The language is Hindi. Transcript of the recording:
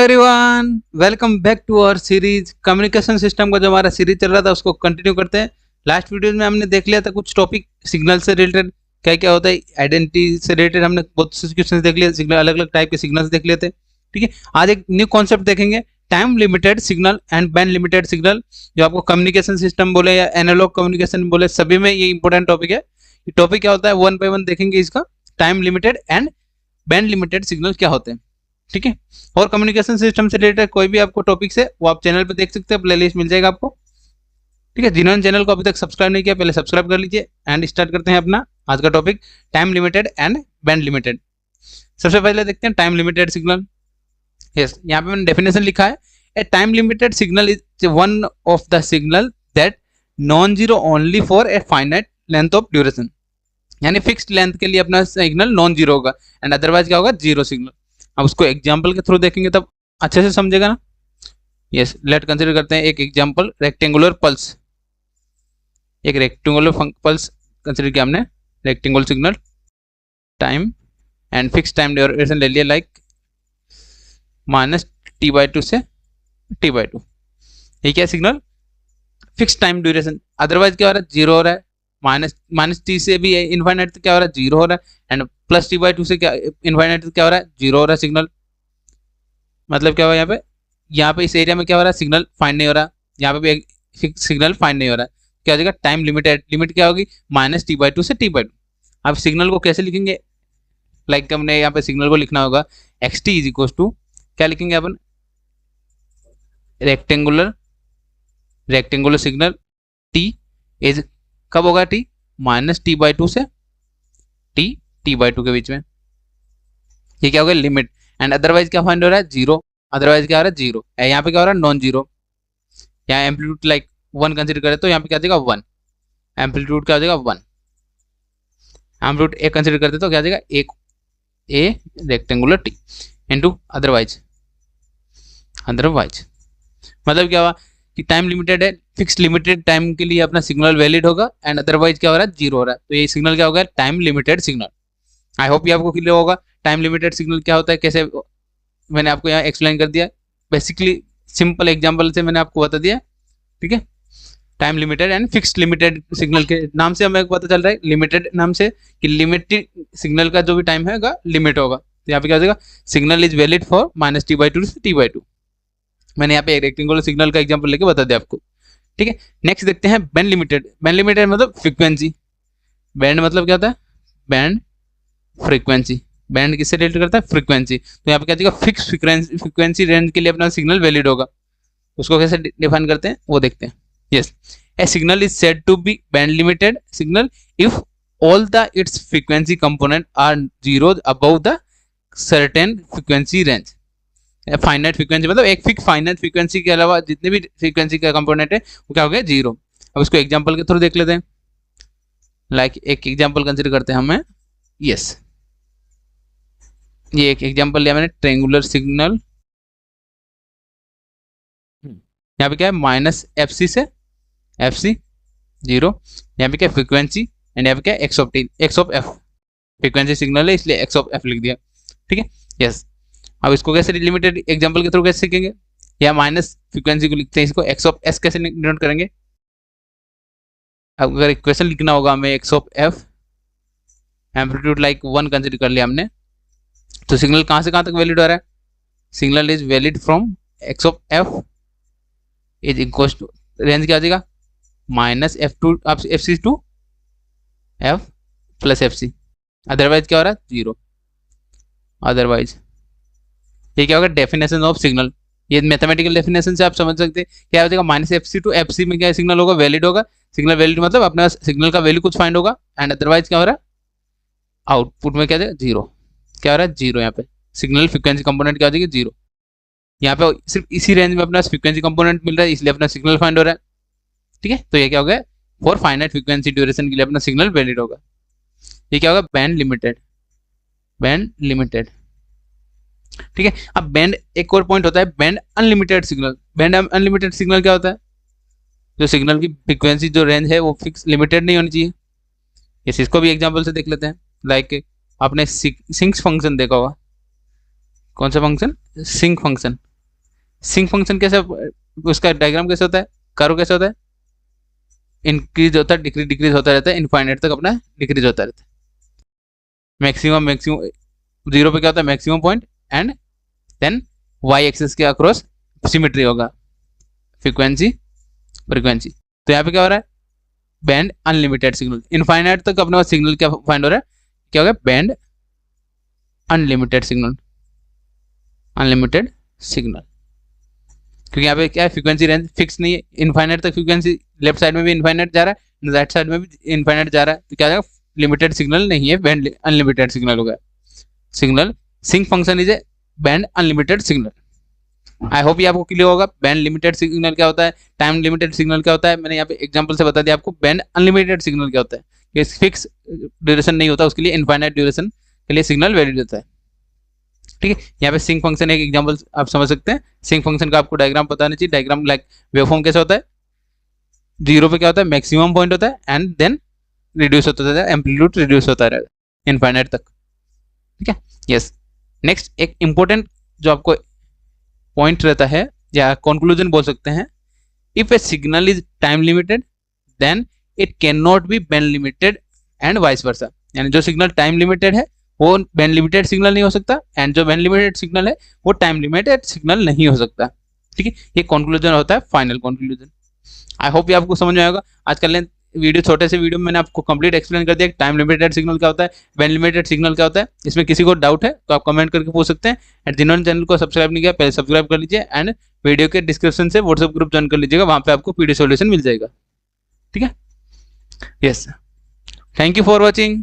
Everyone, welcome back to our series. Communication system का जो हमारा सीरीज चल रहा था उसको कंटिन्यू करते हैं। लास्ट वीडियोस में हमने देख लिया था कुछ टॉपिक सिग्नल से रिलेटेड, क्या क्या होता है, आइडेंटिटी से रिलेटेड हमने बहुत से क्वेश्चन देख लिए, सिग्नल अलग अलग टाइप के सिग्नल्स देख लिए थे। ठीक है, आज एक न्यू कॉन्सेप्ट देखेंगे, time limited signal and band limited signal. जो आपको कम्युनिकेशन सिस्टम बोले या एनालॉग कम्युनिकेशन बोले, सभी में ये इंपॉर्टेंट टॉपिक है। ये टॉपिक क्या होता है, वन बाय वन देखेंगे इसका। Time limited and band limited signal क्या होते हैं, ठीक है। और कम्युनिकेशन सिस्टम से रिलेटेड कोई भी आपको टॉपिक है वो आप चैनल पे देख सकते हैं, प्लेलिस्ट मिल जाएगा आपको, ठीक है। जिन्होंने चैनल को अभी तक सब्सक्राइब नहीं किया पहले सब्सक्राइब कर लीजिए। एंड स्टार्ट करते हैं अपना आज का topic, time limited and band limited. सबसे पहले देखते हैं टाइम लिमिटेड सिग्नल। यस, यहाँ पे मैंने डेफिनेशन लिखा है, ए time limited signal is one of the signal that non zero only for a finite length of duration. यानी फिक्स्ड लेंथ के लिए अपना सिग्नल नॉन जीरो होगा एंड अदरवाइज क्या होगा, जीरो सिग्नल। अब उसको एग्जाम्पल के थ्रू देखेंगे तब अच्छे से समझेगा ना। यस, लेट कंसीडर करते हैं एक एग्जाम्पल, रेक्टेंगुलर पल्स। एक रेक्टेंगुलर पल्स कंसीडर किया हमने, rectangular signal, time and fix time duration ले लिया, लाइक -t/2 से t/2। ये क्या signal, fix time duration. Otherwise क्या हो रहा है, जीरो हो रहा है। माइनस टी से भी इनफाइनाइट क्या हो रहा है, जीरो हो रहा है। एंड +t/2 से क्या इनफाइनाइट क्या हो रहा है, जीरो हो रहा है सिग्नल। मतलब क्या हुआ यहाँ पे इस एरिया में क्या हो रहा है, सिग्नल फाइंड नहीं हो रहा। यहाँ पे भी फिक्स सिग्नल फाइंड नहीं हो रहा है। क्या हो जाएगा, टाइम लिमिटेड। लिमिट क्या होगी, -t/2 से t/2। अब सिग्नल को कैसे लिखेंगे, लाइक हमने यहाँ पे सिग्नल को लिखना होगा xt इज इक्वल टू, क्या लिखेंगे अपन, रेक्टेंगुलर सिग्नल t इज कब होगा, t -t/2 से t/2 के बीच में। ये क्या होगा, लिमिट। एंड अदरवाइज क्या फाइंड हो रहा है, जीरो। अदरवाइज क्या हो रहा है, जीरो। यहाँ पे क्या हो रहा है, नॉन जीरो। यहाँ एम्पलीट्यूड लाइक 1 कंसीडर करें तो यहाँ पे क्या जाएगा, 1। एम्पलीट्यूड क्या हो जाएगा, 1। एम्पलीट्यूड एक कंसीडर करते तो क्या जाएगा, एक ए रेक्टेंगुलर टी इंटू अदरवाइज। मतलब क्या हुआ कि टाइम लिमिटेड है, फिक्स लिमिटेड टाइम के लिए अपना सिग्नल वैलिड होगा एंड अदरवाइज क्या हो रहा है, जीरो हो रहा है। तो ये सिग्नल क्या होगा, time limited signal. I hope ये आपको क्लियर होगा टाइम लिमिटेड सिग्नल क्या होता है, कैसे मैंने आपको यहाँ एक्सप्लेन कर दिया। बेसिकली सिंपल एग्जांपल से मैंने आपको बता दिया, ठीक है। Time limited and fixed limited signal के नाम से हमें पता चल रहा है, लिमिटेड नाम से कि लिमिटेड सिग्नल का जो भी टाइम है लिमिट होगा। तो यहाँ पे क्या हो जाएगा, signal is valid for -t/2 से t/2। मैंने यहाँ पे एक रेक्टेंगुलर सिग्नल का एग्जांपल लेके बता दिया आपको, ठीक है। नेक्स्ट देखते हैं बैंड लिमिटेड। बैंड लिमिटेड मतलब फ्रीक्वेंसी। बैंड मतलब क्या होता है, बैंड फ्रीक्वेंसी। बैंड किससे रिलेट करता है, फ्रीक्वेंसी। तो यहाँ पे क्या जाएगा, फिक्स फ्रीक्वेंसी रेंज के लिए अपना सिग्नल वैलिड होगा। उसको कैसे डिफाइन करते हैं वो देखते हैं। Yes, a signal is said to be band limited signal if all the its frequency component are zero above the certain frequency range. Finite frequency मतलब एक फिक्स फाइनाइट फ्रीक्वेंसी के अलावा जितने भी फ्रीक्वेंसी का कंपोनेंट है वो क्या हो गया, जीरो। अब इसको एग्जांपल के थ्रू देख लेते हैं। लाइक एक एग्जांपल कंसीडर करते हैं हमें। यस, ये एक एग्जांपल लिया मैंने, ट्रायंगुलर सिग्नल। यहाँ पे क्या है, -fc से fc, जीरो। यहाँ पे क्या फ्रीक्वेंसी एंड यहाँ पे क्या x of f। Frequency signal है इसलिए x ऑफ f लिख दिया, ठीक है। यस, अब इसको कैसे लिमिटेड एग्जांपल के थ्रू कैसे सीखेंगे, या माइनस फ्रीक्वेंसी को लिखते हैं, इसको x ऑफ s कैसे डिनोट करेंगे। अब अगर इक्वेशन लिखना होगा हमें, x of f amplitude like 1 consider कर लिया हमने, तो सिग्नल कहाँ से कहाँ तक वैलिड हो रहा है, signal is valid from x of f is equal to, range क्या आ जाएगा, -f(f(c) to f plus fc। Otherwise क्या हो रहा है, जीरो। अदरवाइज ये क्या होगा, डेफिनेशन ऑफ सिग्नल। ये मैथमेटिकल डेफिनेशन से आप समझ सकते हैं क्या हो जाएगा, -fc टू fc में क्या सिग्नल होगा, वैलिड होगा। सिग्नल वैलिड मतलब अपना सिग्नल का वैल्यू कुछ फाइंड होगा एंड अदरवाइज क्या हो रहा है, आउटपुट में क्या जाएगा, जीरो। क्या हो रहा है, जीरो। यहाँ पे सिग्नल फ्रीक्वेंसी कंपोनेंट क्या हो जाएगी, जीरो। यहाँ पे सिर्फ इसी रेंज में अपना फ्रीक्वेंसी कंपोनेंट मिल रहा है इसलिए अपना सिग्नल फाइंड हो रहा है, ठीक है। तो ये क्या हो गया, फॉर फाइनाइट फ्रीक्वेंसी ड्यूरेशन के लिए अपना सिग्नल वैलिड होगा। ये क्या होगा, बैंड लिमिटेड। बैंड लिमिटेड, ठीक है। अब बैंड एक और पॉइंट होता है, band unlimited signal. Band unlimited signal क्या होता है, जो सिग्नल की फ्रीक्वेंसी जो रेंज है वो फिक्स लिमिटेड नहीं होनी चाहिए। इसको भी एग्जांपल से देख लेते हैं। लाइक आपने सिंक फंक्शन देखा होगा, कौन सा function, sinc function. Sinc function कैसे, उसका डायग्राम कैसे होता है, कर्व कैसे होता है, इंक्रीज होता है, डिक्रीज डिक्रीज होता रहता है, इनफाइनाइट तक अपना डिक्रीज होता रहता है। मैक्सिमम मैक्सिमम जीरो पे क्या होता है, maximum point, and then Y axis के अक्रॉस सिमेट्री होगा, फ्रीक्वेंसी फ्रीक्वेंसी। तो यहाँ पे क्या हो रहा है, बैंड अनलिमिटेड सिग्नल, इनफाइनाइट तक अपने पास सिग्नल क्या फाइंड हो रहा है, क्या होगा, band unlimited signal, unlimited signal, क्योंकि यहाँ पे क्या है, फ्रीक्वेंसी रेंज फिक्स नहीं है, इनफाइनाइट तक फ्रीक्वेंसी, लेफ्ट साइड में भी इनफाइनाइट जा रहा है, राइट साइड में भी इनफाइनाइट जा रहा है, तो क्या जाएगा, लिमिटेड सिग्नल नहीं है, बैंड अनलिमिटेड सिग्नल होगा। Signal sinc function is A band unlimited signal. I hope ये आपको क्लियर होगा, बैंड लिमिटेड सिग्नल क्या होता है, टाइम लिमिटेड सिग्नल क्या होता है, मैंने यहाँ पे एग्जांपल से बता दिया आपको। बैंड अनलिमिटेड सिग्नल क्या होता है, ये फिक्स ड्यूरेशन नहीं होता, उसके लिए इनफाइनाइट ड्यूरेशन के लिए सिग्नल वैलिड होता है। ठीक है, यहाँ पे सिंक फंक्शन एक एग्जांपल आप समझ सकते हैं। सिंक फंक्शन का आपको डायग्राम पता नहीं चाहिए, डायग्राम लाइक वेवफॉर्म कैसे होता है, जीरो पे क्या होता है, मैक्सिमम पॉइंट होता है, एंड देन रिड्यूस होता है, एम्पलीट्यूड रिड्यूस होता है इनफाइनाइट तक। ठीक है, यस। नेक्स्ट एक इंपॉर्टेंट जो आपको पॉइंट रहता है या कंक्लूजन बोल सकते हैं, if a signal is time limited then it can not be band limited and vice versa. यानी जो सिग्नल टाइम लिमिटेड है वो बैंड लिमिटेड सिग्नल नहीं हो सकता, एंड जो बैंड लिमिटेड सिग्नल है वो टाइम लिमिटेड सिग्नल नहीं हो सकता। ठीक है, ये कंक्लूजन होता है, फाइनल कंक्लूजन। आई होप ये आपको समझ में आएगा। आज का वीडियो, छोटे से वीडियो में मैंने आपको कंप्लीट एक्सप्लेन कर दिया टाइम लिमिटेड सिग्नल क्या होता है, बैंड लिमिटेड सिग्नल क्या होता है। इसमें किसी को डाउट है तो आप कमेंट करके पूछ सकते हैं। एंड जिन्होंने चैनल को सब्सक्राइब नहीं किया पहले सब्सक्राइब कर लीजिए, एंड वीडियो के डिस्क्रिप्शन से व्हाट्सएप ग्रुप ज्वाइन कर लीजिएगा, वहां पे आपको पीडी सॉल्यूशन मिल जाएगा। ठीक है, yes, thank you for watching.